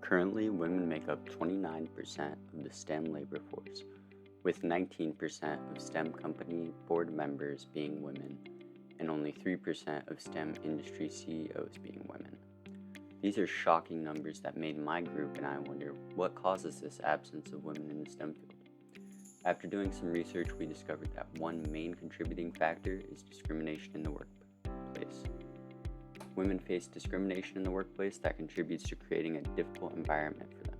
Currently, women make up 29% of the STEM labor force, with 19% of STEM company board members being women and only 3% of STEM industry CEOs being women. These are shocking numbers that made my group and I wonder what causes this absence of women in the STEM field. After doing some research, we discovered that one main contributing factor is discrimination in the workplace. Women face discrimination in the workplace that contributes to creating a difficult environment for them.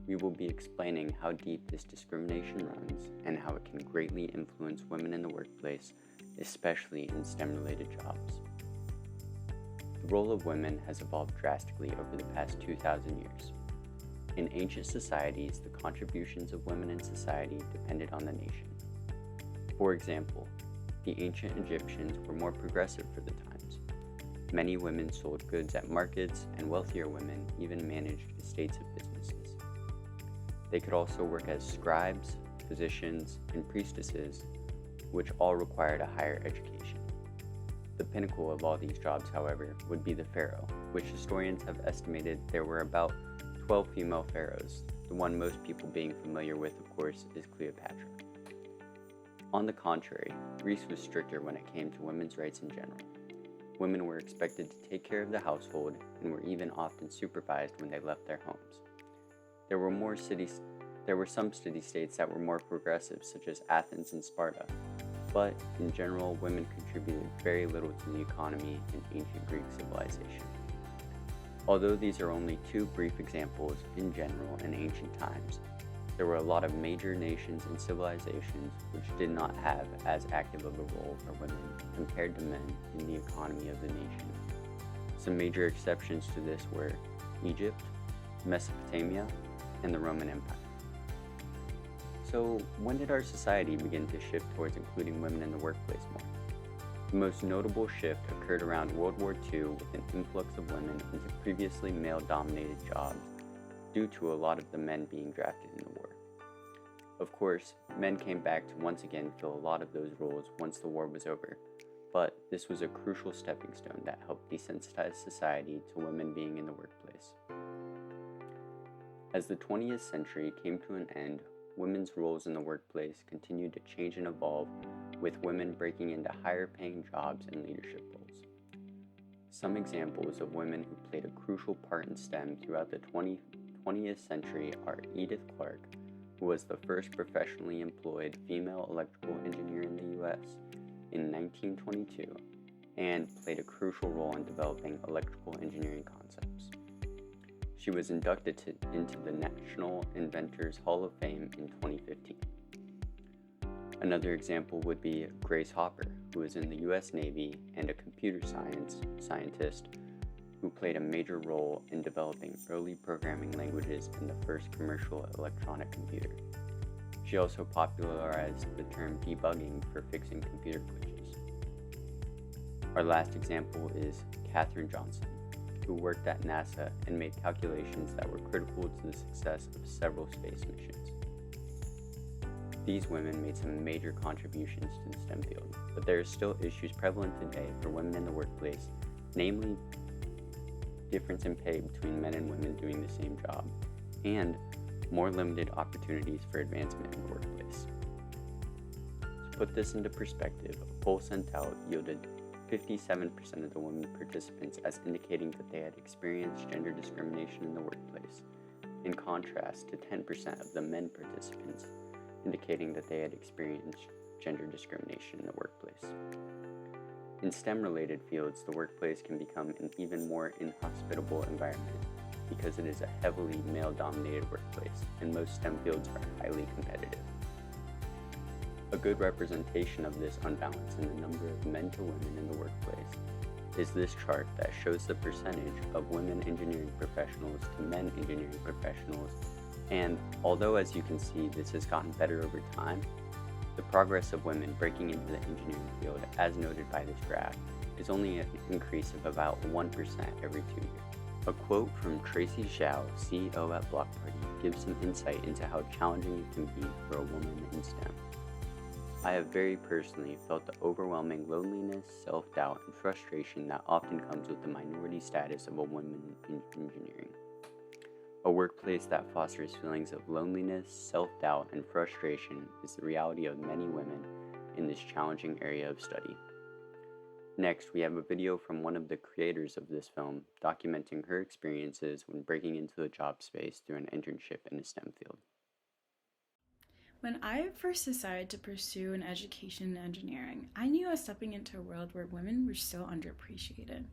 We will be explaining how deep this discrimination runs and how it can greatly influence women in the workplace, especially in STEM-related jobs. The role of women has evolved drastically over the past 2,000 years. In ancient societies, the contributions of women in society depended on the nation. For example, the ancient Egyptians were more progressive for the times. Many women sold goods at markets, and wealthier women even managed estates of businesses. They could also work as scribes, physicians, and priestesses, which all required a higher education. The pinnacle of all these jobs, however, would be the pharaoh, which historians have estimated there were about 12 female pharaohs. The one most people being familiar with, of course, is Cleopatra. On the contrary, Greece was stricter when it came to women's rights in general. Women were expected to take care of the household and were even often supervised when they left their homes. There were some city-states that were more progressive, such as Athens and Sparta, but in general, women contributed very little to the economy in ancient Greek civilization. Although these are only two brief examples in general in ancient times, there were a lot of major nations and civilizations which did not have as active of a role for women compared to men in the economy of the nation. Some major exceptions to this were Egypt, Mesopotamia, and the Roman Empire. So, when did our society begin to shift towards including women in the workplace more? The most notable shift occurred around World War II with an influx of women into previously male-dominated jobs due to a lot of the men being drafted in the war. Of course, men came back to once again fill a lot of those roles once the war was over, but this was a crucial stepping stone that helped desensitize society to women being in the workplace. As the 20th century came to an end, women's roles in the workplace continued to change and evolve, with women breaking into higher paying jobs and leadership roles. Some examples of women who played a crucial part in STEM throughout the 20th century are Edith Clark, who was the first professionally employed female electrical engineer in the US in 1922 and played a crucial role in developing electrical engineering concepts. She was inducted into the National Inventors Hall of Fame in 2015. Another example would be Grace Hopper, who was in the US Navy and a computer scientist who played a major role in developing early programming languages and the first commercial electronic computer. She also popularized the term debugging for fixing computer glitches. Our last example is Katherine Johnson, who worked at NASA and made calculations that were critical to the success of several space missions. These women made some major contributions to the STEM field, but there are still issues prevalent today for women in the workplace, namely difference in pay between men and women doing the same job, and more limited opportunities for advancement in the workplace. To put this into perspective, a poll sent out yielded 57% of the women participants as indicating that they had experienced gender discrimination in the workplace, in contrast to 10% of the men participants indicating that they had experienced gender discrimination in the workplace. In STEM-related fields, the workplace can become an even more inhospitable environment because it is a heavily male-dominated workplace, and most STEM fields are highly competitive. A good representation of this unbalance in the number of men to women in the workplace is this chart that shows the percentage of women engineering professionals to men engineering professionals, and although as you can see this has gotten better over time, the progress of women breaking into the engineering field, as noted by this graph, is only an increase of about 1% every 2 years. A quote from Tracy Zhao, CEO at Block Party, gives some insight into how challenging it can be for a woman in STEM. I have very personally felt the overwhelming loneliness, self-doubt, and frustration that often comes with the minority status of a woman in engineering. A workplace that fosters feelings of loneliness, self-doubt, and frustration is the reality of many women in this challenging area of study. Next, we have a video from one of the creators of this film documenting her experiences when breaking into the job space through an internship in a STEM field. When I first decided to pursue an education in engineering, I knew I was stepping into a world where women were still underappreciated.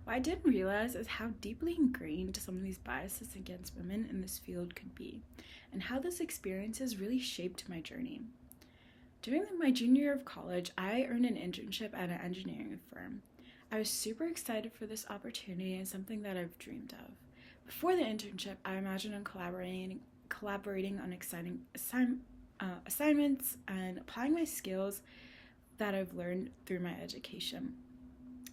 What I didn't realize is how deeply ingrained some of these biases against women in this field could be, and how those experiences really shaped my journey. During my junior year of college, I earned an internship at an engineering firm. I was super excited for this opportunity and something that I've dreamed of. Before the internship, I imagined on collaborating on exciting assignments and applying my skills that I've learned through my education.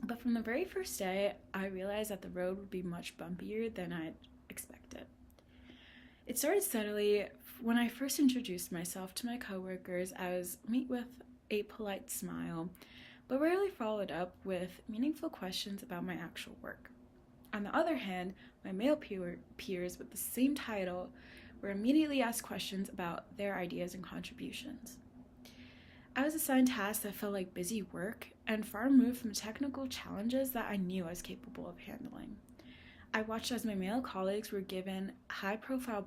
But from the very first day, I realized that the road would be much bumpier than I'd expected. It started steadily. When I first introduced myself to my coworkers, I was met with a polite smile, but rarely followed up with meaningful questions about my actual work. On the other hand, my male peers with the same title were immediately asked questions about their ideas and contributions. I was assigned tasks that felt like busy work and far removed from the technical challenges that I knew I was capable of handling. I watched as my male colleagues were given high-profile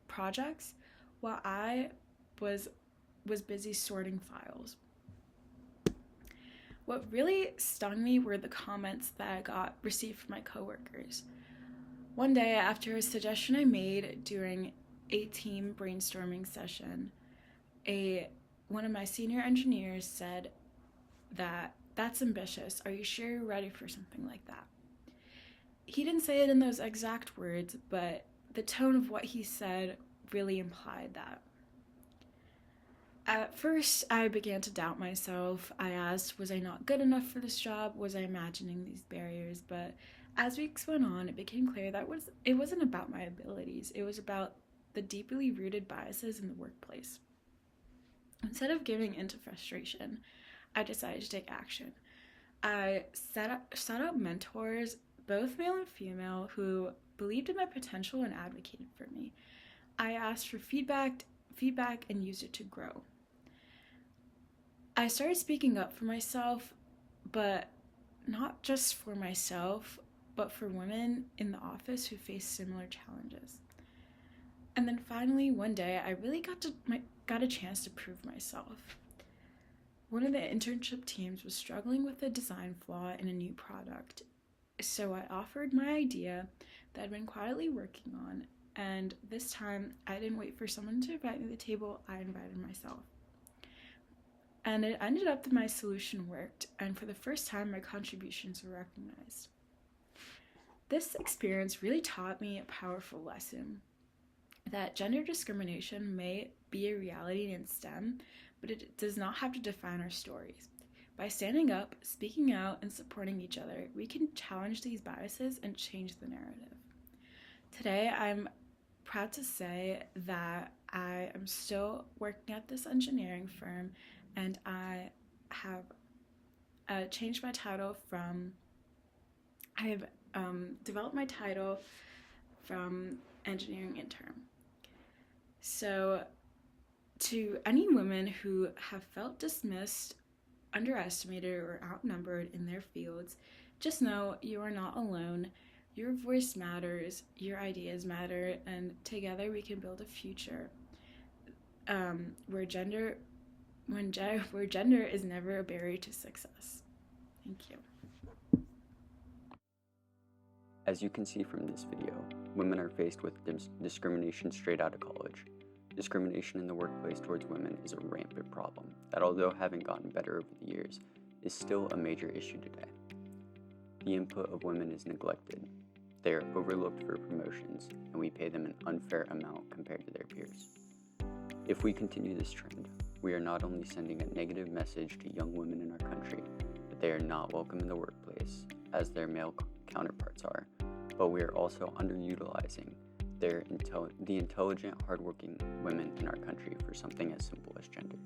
projects while I was busy sorting files. What really stung me were the comments that I received from my coworkers. One day, after a suggestion I made during a team brainstorming session, one of my senior engineers said that's ambitious. Are you sure you're ready for something like that? He didn't say it in those exact words, but the tone of what he said really implied that. At first, I began to doubt myself. I asked, was I not good enough for this job? Was I imagining these barriers? But as weeks went on, it became clear that it wasn't about my abilities. It was about the deeply rooted biases in the workplace. Instead of giving into frustration, I decided to take action. I sought out mentors, both male and female, who believed in my potential and advocated for me. I asked for feedback and used it to grow. I started speaking up for myself, but not just for myself, but for women in the office who face similar challenges. And then finally, one day, I really got a chance to prove myself. One of the internship teams was struggling with a design flaw in a new product, so I offered my idea that I'd been quietly working on, and this time I didn't wait for someone to invite me to the table, I invited myself. And it ended up that my solution worked, and for the first time my contributions were recognized. This experience really taught me a powerful lesson, that gender discrimination may be a reality in STEM, but it does not have to define our stories. By standing up, speaking out, and supporting each other, we can challenge these biases and change the narrative. Today, I'm proud to say that I am still working at this engineering firm, and I have changed my title developed my title from engineering intern. So, to any women who have felt dismissed, underestimated, or outnumbered in their fields, just know you are not alone. Your voice matters, your ideas matter, and together we can build a future where gender is never a barrier to success. Thank you. As you can see from this video, women are faced with discrimination straight out of college. Discrimination in the workplace towards women is a rampant problem that, although having gotten better over the years, is still a major issue today. The input of women is neglected. They are overlooked for promotions, and we pay them an unfair amount compared to their peers. If we continue this trend, we are not only sending a negative message to young women in our country that they are not welcome in the workplace, as their male counterparts are, but we are also underutilizing the intelligent, hardworking women in our country for something as simple as gender.